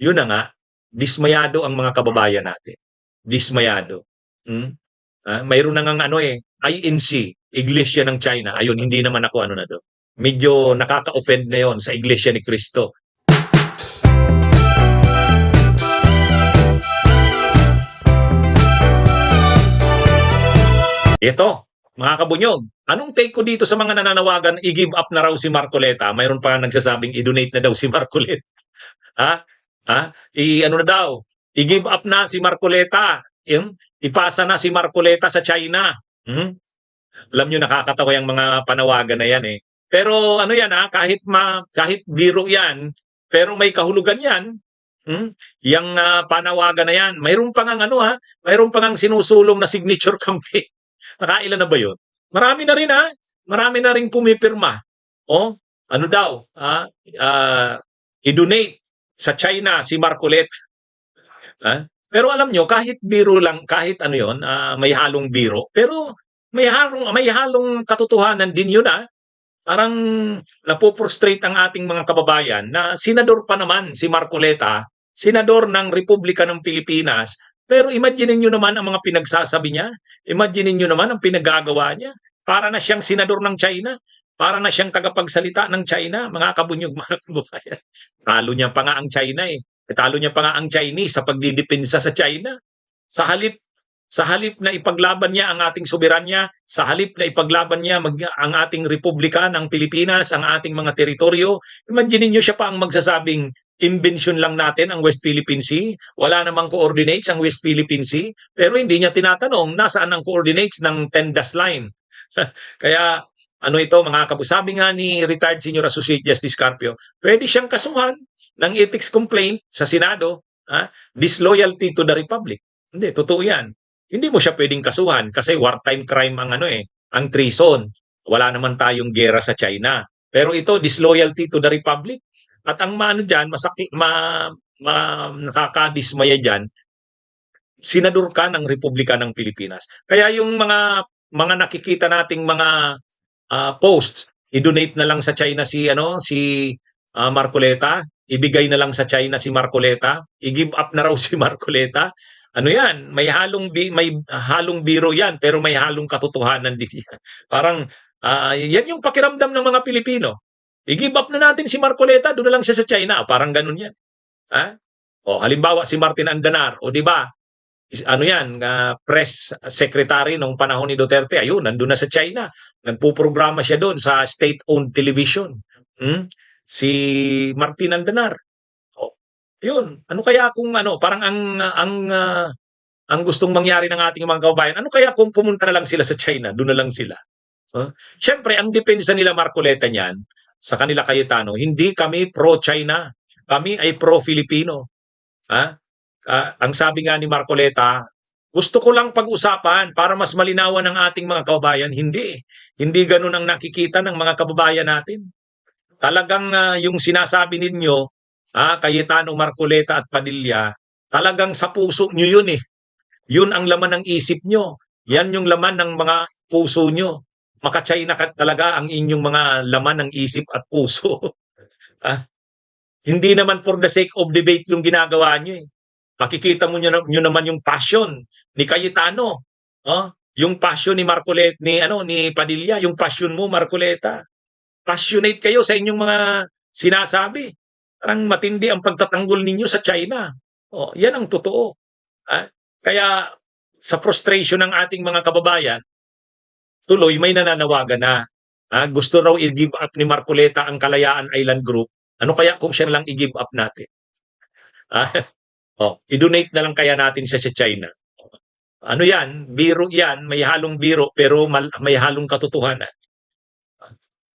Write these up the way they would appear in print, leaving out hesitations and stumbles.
yun na nga, dismayado ang mga kababayan natin. Dismayado. Hmm? Mayroon na ngang ano INC, Iglesia ng China. Ayun, hindi naman ako ano na doon. Medyo nakaka-offend na yon sa Iglesia ni Cristo. Ito, mga kabunyog, anong take ko dito sa mga nananawagan i-give up na raw si Marcoleta? Mayroon pa nagsasabing i-donate na daw si Marcoleta. Ha? Ha? Ano na daw? I-give up na si Marcoleta. Ipasa na si Marcoleta sa China. Hmm? Alam nyo, nakakatawa yung mga panawagan na yan Pero ano yan kahit biro yan, pero may kahulugan yan. Yung panawagan na yan, mayroon pa ngang mayroon pa ngang sinusulong na signature campaign. Nakailan na ba yun? Marami na rin marami na rin pumipirma. Ano daw, i-donate sa China si Marcoleta. Pero alam nyo, kahit biro lang, kahit ano yun, may halong biro, pero may halong katotohanan din yun Parang napoprustrate ang ating mga kababayan na senador pa naman si Marcoleta, senador ng Republika ng Pilipinas, pero imagine niyo naman ang mga pinagsasabi niya, imagine niyo naman ang pinagagawa niya. Para na siyang senador ng China, para na siyang tagapagsalita ng China, mga kabunyog, mga kababayan. Talo niya pa nga ang China Talo niya pa nga ang Chinese sa pagdidepensa sa China. Sa halip na ipaglaban niya ang ating soberanya, sa halip na ipaglaban niya ang ating Republika ng Pilipinas, ang ating mga teritoryo, imagine niyo siya pa ang magsasabing invention lang natin ang West Philippine Sea, wala namang coordinates ang West Philippine Sea, pero hindi niya tinatanong nasaan ang coordinates ng Tendas Line. Kaya ano ito mga kabusabi nga ni retired Senior Associate Justice Carpio, pwede siyang kasuhan ng ethics complaint sa Senado, disloyalty to the Republic. Hindi, totoo yan. Hindi mo siya pwedeng kasuhan kasi wartime crime ang ang treason. Wala naman tayong gera sa China. Pero ito, disloyalty to the Republic. At ang dyan, nakakadismaya dyan, senador ka ng Republika ng Pilipinas. Kaya yung mga nakikita nating mga posts, i-donate na lang sa China si Marcoleta, ibigay na lang sa China si Marcoleta, i-give up na raw si Marcoleta. Ano yan? May halong biro yan, pero may halong katotohanan din yan. Parang yan yung pakiramdam ng mga Pilipino. I-give up na natin si Marcoleta, doon na lang siya sa China. Parang ganun yan. Halimbawa si Martin Andanar, di ba? Ano yan, press secretary nung panahon ni Duterte, ayun, nandun na sa China. Nagpuprograma siya doon sa state-owned television. Si Martin Andanar. Yun, ano kaya kung parang ang gustong mangyari ng ating mga kababayan, ano kaya kung pumunta na lang sila sa China, doon na lang sila. Siyempre, ang depensa nila Marcoleta niyan, sa kanila Cayetano, hindi kami pro-China, kami ay pro-Filipino. Ang sabi nga ni Marcoleta, gusto ko lang pag-usapan para mas malinawan ng ating mga kababayan. Hindi ganun ang nakikita ng mga kababayan natin. Talagang yung sinasabi ninyo, Cayetano, Marcoleta at Padilla, talagang sa puso nyo yun Yun ang laman ng isip nyo. Yan yung laman ng mga puso nyo. Maka-China talaga ang inyong mga laman ng isip at puso. Hindi naman for the sake of debate yung ginagawa nyo Makikita mo nyo naman yung passion ni Cayetano. Yung passion ni Marcoleta, ni Padilla, yung passion mo, Marcoleta. Passionate kayo sa inyong mga sinasabi. Parang matindi ang pagtatanggol ninyo sa China. Yan ang totoo. Kaya sa frustration ng ating mga kababayan, tuloy may nananawagan na gusto raw i-give up ni Marcoleta ang Kalayaan Island Group. Ano kaya kung siya lang i-give up natin? I-donate na lang kaya natin siya sa China. Ano yan? Biro yan. May halong biro pero may halong katotohanan.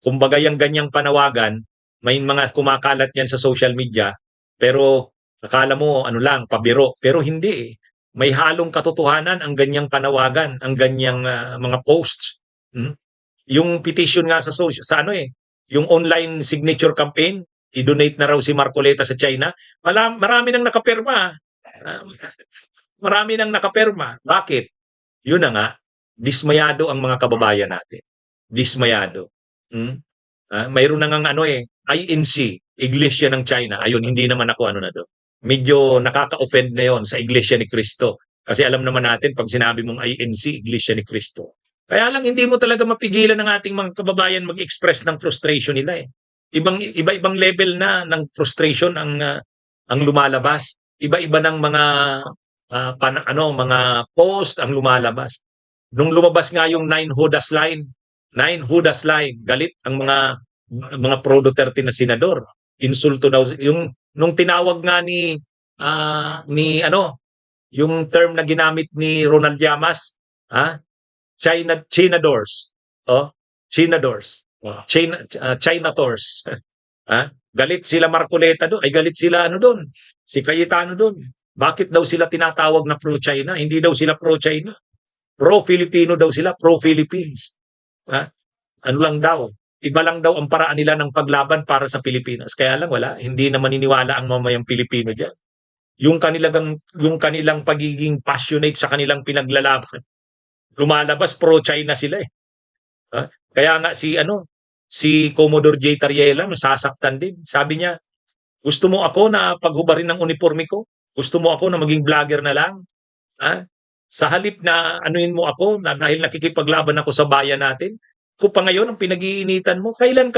Kumbaga yung ganyang panawagan, may mga kumakalat yan sa social media, pero akala mo pabiro. Pero hindi May halong katotohanan ang ganyang panawagan, ang ganyang mga posts. Yung petition nga sa yung online signature campaign, i-donate na raw si Marcoleta sa China, marami nang nakapirma. Marami nang nakapirma. Bakit? Yun na nga, dismayado ang mga kababayan natin. Dismayado. Mayroon na ngang INC, Iglesia ng China. Ayun, hindi naman ako na doon. medyo nakaka-offend na yon sa Iglesia ni Cristo. Kasi alam naman natin pag sinabi mong INC, Iglesia ni Cristo. Kaya lang hindi mo talaga mapigilan ng ating mga kababayan mag-express ng frustration nila eh. Iba-ibang level na ng frustration ang lumalabas. Iba-iba ng mga mga post ang lumalabas. Nung lumabas nga yung Nine Judas line, galit ang mga pro Duterte na senador. Insulto daw yung nung tinawag nga yung term na ginamit ni Ronald Llamas, China doors. Oh, China doors. China doors. Galit sila Marcoleta doon, ay galit sila doon, si Cayetano doon. Bakit daw sila tinatawag na pro-China? Hindi daw sila pro-China. Pro-Filipino daw sila, pro-Philippines. Ha? Ano lang daw, iba lang daw ang paraan nila ng paglaban para sa Pilipinas. Kaya lang wala, hindi na maniniwala ang mamayang Pilipino diyan. Yung kanilang pagiging passionate sa kanilang pinaglalaban. Lumalabas pro-China sila eh. Kaya nga si Commodore J. Tariela nasasaktan din. Sabi niya, gusto mo ako na paghubarin ng uniforme ko? Gusto mo ako na maging vlogger na lang? Sa halip na anuin mo ako na dahil nakikipaglaban ako sa bayan natin, kung pa ngayon ang pinag-iinitan mo, kailan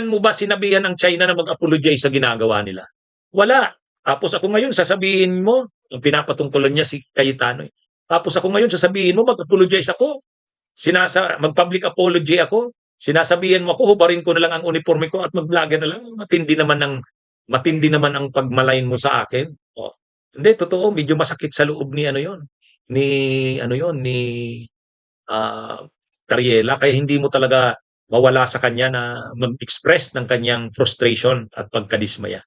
mo ba sinabihan ng China na mag-apologize sa ginagawa nila? Wala. Tapos ako ngayon sasabihin mo, ang pinapatungkulan niya si Cayetano. Tapos ako ngayon sasabihin mo mag-apologize ako. Mag-public apology ako. Sinasabihan mo ako, hubarin ko na lang ang uniforme ko at mag-vlogger na lang. Matindi naman ang pagmalain mo sa akin. Oh. Hindi, totoo, medyo masakit sa loob ni ah, Tariela, kaya hindi mo talaga mawala sa kanya na mag-express ng kanyang frustration at pagkadismaya.